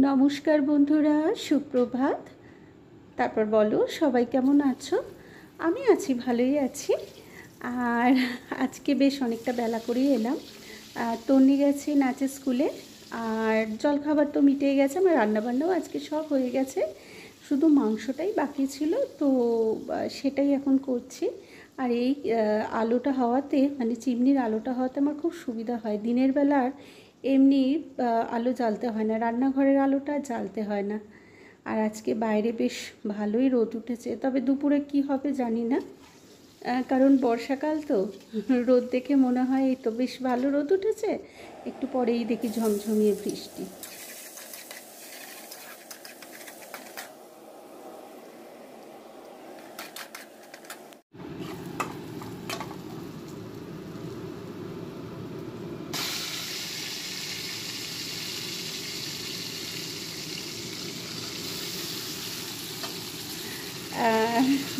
নমস্কার বন্ধুরা, সুপ্রভাত। তারপর বলো সবাই কেমন আছো? আমি আছি, ভালোই আছি। আর আজকে বেশ অনেকটা বেলা করেই এলাম। তন্নি গেছে নাচের স্কুলে, আর জলখাবার তো মিটে গেছে, আমার রান্নাবান্নাও আজকে সব হয়ে গেছে, শুধু মাংসটাই বাকি ছিল। তো সেটাই এখন করছি। আর এই আলোটা হওয়াতে, মানে চিমনির আলোটা হওয়াতে আমার খুব সুবিধা হয়। দিনের বেলার এমনি আলো জ্বালতে হয় না, রান্নাঘরের আলোটা জ্বালতে হয় না। আর আজকে বাইরে বেশ ভালোই রোদ উঠেছে, তবে দুপুরে কি হবে জানি না, কারণ বর্ষাকাল তো। রোদ দেখে মনে হয় এই তো বেশ ভালো রোদ উঠেছে, একটু পরেই দেখি ঝমঝমিয়ে বৃষ্টি।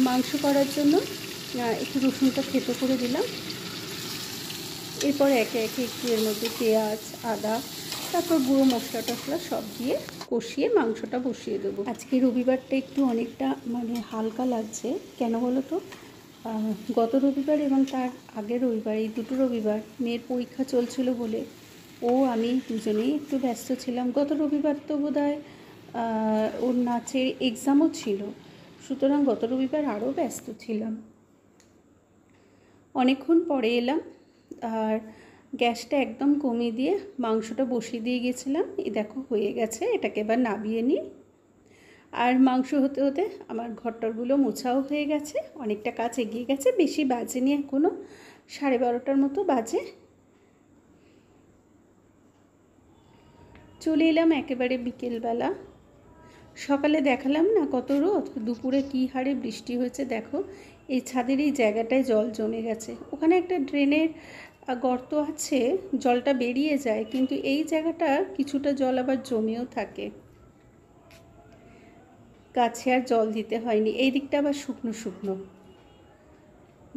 মাংস করার জন্য একটু রসুনটা থেতো করে দিলাম। এরপর একে একে একটু এর মধ্যে পেঁয়াজ, আদা, তারপর গুঁড়ো মশলা টশলা সব দিয়ে কষিয়ে মাংসটা বসিয়ে দেবো। আজকে রবিবারটা একটু অনেকটা মানে হালকা লাগছে। কেন বলো তো, গত রবিবার এবং তার আগের রবিবার, এই দুটো রবিবার মেয়ের পরীক্ষা চলছিল বলে আমি দুজনেই একটু ব্যস্ত ছিলাম। গত রবিবার তো বোধহয় ওর নাচের এক্সামও ছিল, সুতরাং গত রবিবার আরও ব্যস্ত ছিলাম। অনেকক্ষণ পরে এলাম, আর গ্যাসটা একদম কমিয়ে দিয়ে মাংসটা বসিয়ে দিয়ে গেছিলাম। এই দেখো হয়ে গেছে, এটাকে এবার নামিয়ে নিই। আর মাংস হতে হতে আমার ঘরটরগুলো মোছাও হয়ে গেছে, অনেকটা কাজ এগিয়ে গেছে, বেশি বাজেনি এখনও, 12:30টার মতো বাজে। চলে এলাম একেবারে বিকেলবেলা। সকালে দেখালাম না কত রোদ, দুপুরে কী হারে বৃষ্টি হয়েছে দেখো। এই ছাদের এই জায়গাটায় জল জমে গেছে, ওখানে একটা ড্রেনের গর্ত আছে, জলটা বেরিয়ে যায়, কিন্তু এই জায়গাটা কিছুটা জল আবার জমেও থাকে। গাছে আর জল দিতে হয়নি, এই দিকটা আবার শুকনো শুকনো।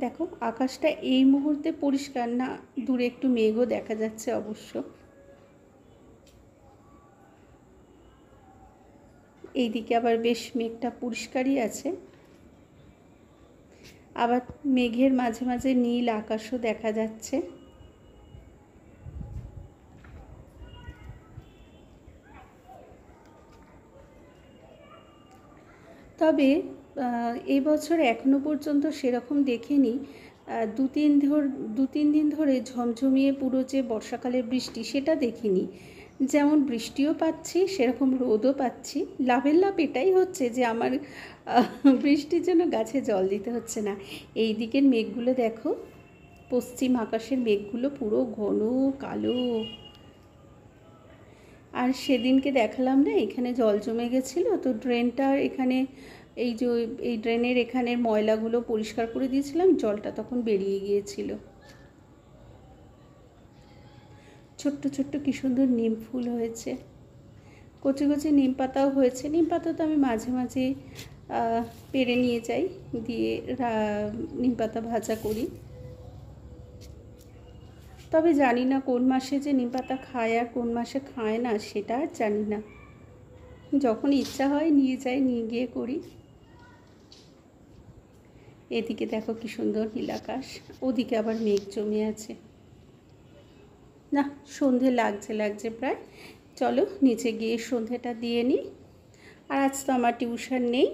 দেখো আকাশটা এই মুহূর্তে পরিষ্কার না, দূরে একটু মেঘও দেখা যাচ্ছে অবশ্য। এইদিকে আবার বেশ মেঘটা পরিষ্কারই আছে, আবার মেঘের মাঝে মাঝে নীল আকাশও দেখা যাচ্ছে। তবে এই বছর এখনও পর্যন্ত সেরকম দেখিনি দু তিন দিন ধরে ঝমঝমিয়ে পুরো যে বর্ষাকালের বৃষ্টি সেটা দেখিনি। যেমন বৃষ্টিও পাচ্ছি, সেরকম রোদও পাচ্ছি। লাভের লাভ এটাই হচ্ছে যে আমার বৃষ্টির জন্য গাছে জল দিতে হচ্ছে না। এই দিকের মেঘগুলো দেখো, পশ্চিম আকাশের মেঘগুলো পুরো ঘন কালো। আর সেদিনকে দেখালাম না, এখানে জল জমে গেছিলো, তো ড্রেনটার এখানে এই ড্রেনের এখানের ময়লাগুলো পরিষ্কার করে দিয়েছিলাম, জলটা তখন বেরিয়ে গিয়েছিল। ছোট্ট ছোট্ট কী সুন্দর নিম ফুল হয়েছে, কচি কচি নিম পাতাও হয়েছে। নিম পাতা তো আমি মাঝে মাঝে পেড়ে নিয়ে যাই, দিয়ে নিম পাতা ভাজা করি। তবে জানি না কোন মাসে যে নিম পাতা খায় আর কোন মাসে খায় না, সেটা আর জানি না। যখন ইচ্ছা হয় নিয়ে যাই, নিয়ে গিয়ে করি। এদিকে দেখো কি সুন্দর নীলাকাশ, ওদিকে আবার মেঘ জমে আছে। না, সন্ধে লাগছে প্রায়। চলো নিচে গিয়ে সন্ধেটা দিয়ে নিই। আর আজ তো আমার টিউশন নেই,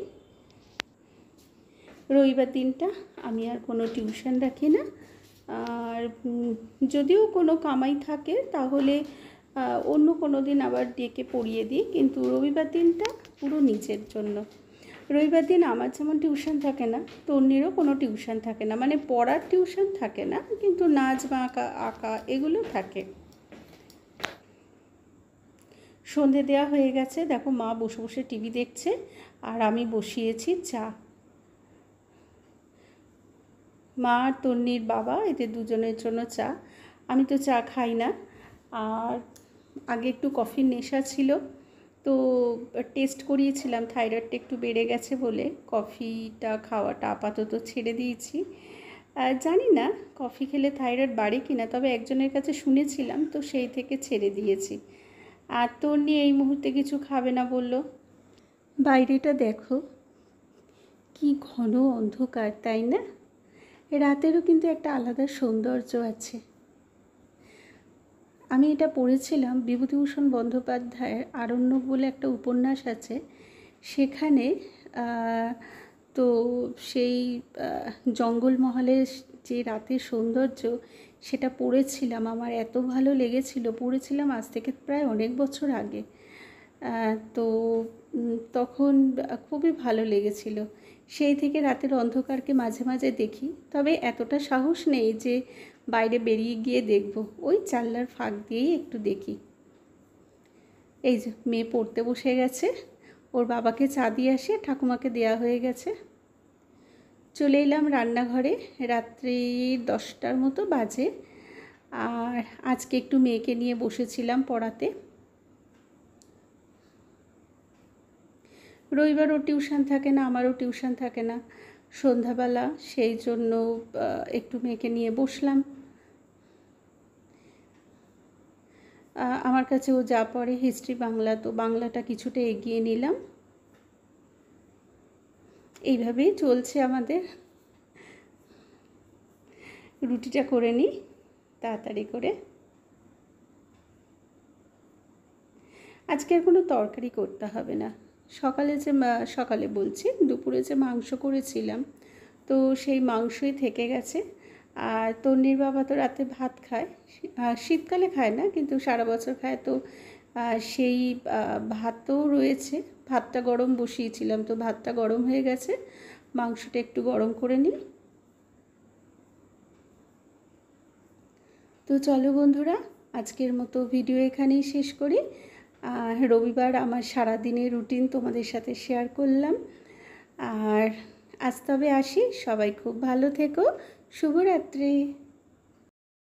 রবিবার দিনটা আমি আর কোনো টিউশন রাখি না। আর যদিও কোনো কামাই থাকে তাহলে অন্য কোনো দিন আবার ডেকে পড়িয়ে দিই, কিন্তু রবিবার দিনটা পুরো নিজের জন্য। রবিবার দিন আমার যেমন টিউশন থাকে না, তন্নিরও কোনো টিউশন থাকে না, মানে পড়ার টিউশন থাকে না, কিন্তু নাচ বা আঁকা এগুলো থাকে। সন্ধে দেওয়া হয়ে গেছে, দেখো মা বসে বসে টিভি দেখছে, আর আমি বসিয়েছি চা। মা আর তন্নির বাবা, এদের দুজনের জন্য চা। আমি তো চা খাই না, আর আগে একটু কফির নেশা ছিল, তো টেস্ট করিয়েছিলাম, থাইরয়েডটা একটু বেড়ে গেছে বলে কফিটা খাওয়াটা আপাতত ছেড়ে দিয়েছি। জানি না কফি খেলে থাইরয়েড বাড়ে কি না, তবে একজনের কাছে শুনেছিলাম, তো সেই থেকে ছেড়ে দিয়েছি। আর তন্নি এই মুহূর্তে কিছু খাবে না বলল। বাইরেটা দেখো কি ঘন অন্ধকার, তাই না? রাতেরও কিন্তু একটা আলাদা সৌন্দর্য আছে। আমি এটা পড়েছিলাম বিভূতিভূষণ বন্দ্যোপাধ্যায়ের আরণ্যক বলে একটা উপন্যাস আছে, সেখানে তো সেই জঙ্গলমহলের যে রাতের সৌন্দর্য সেটা পড়েছিলাম। আমার এত ভালো লেগেছিল, পড়েছিলাম আজ থেকে প্রায় অনেক বছর আগে। তো তখন খুবই ভালো লেগেছিল। সেই থেকে রাতের অন্ধকারকে মাঝে মাঝে দেখি, তবে এতটা সাহস নেই যে বাইরে বেরিয়ে গিয়ে দেখব, ওই জানলার ফাঁক দিয়েই একটু দেখি। এই যে মেয়ে পড়তে বসে গেছে, ওর বাবাকে চা দিয়ে আসে, ঠাকুমাকে দেয়া হয়ে গেছে। চলে এলাম রান্নাঘরে, রাত্রি 10টার মতো বাজে। আর আজকে একটু মেয়েকে নিয়ে বসেছিলাম পড়াতে। রবিবার ওর টিউশন থাকে না, আমারও টিউশন থাকে না সন্ধ্যাবেলা, সেই জন্য একটু মেয়েকে নিয়ে বসলাম। আমার কাছে ও যা পড়ে হিস্ট্রি, বাংলা, তো বাংলাটা কিছুটা এগিয়ে নিলাম। এইভাবেই চলছে আমাদের। রুটিটা করে নিই তাড়াতাড়ি করে। আজকে আর কোনো তরকারি করতে হবে না। সকালে বলছি, দুপুরে যে মাংস করেছিলাম, তো সেই মাংসই থেকে গেছে। আর তন্নির বাবা তো রাতে ভাত খায়, শীতকালে খায় না কিন্তু সারা বছর খায়, তো সেই ভাতও রয়েছে। ভাতটা গরম বসিয়েছিলাম, তো ভাতটা গরম হয়ে গেছে, মাংসটা একটু গরম করে নিই। তো চলো বন্ধুরা, আজকের মতো ভিডিও এখানেই শেষ করি। রবিবার আমার সারাদিনের রুটিন তোমাদের সাথে শেয়ার করলাম। আর আজ তবে আসি, সবাই খুব ভালো থেকো, শুভরাত্রি।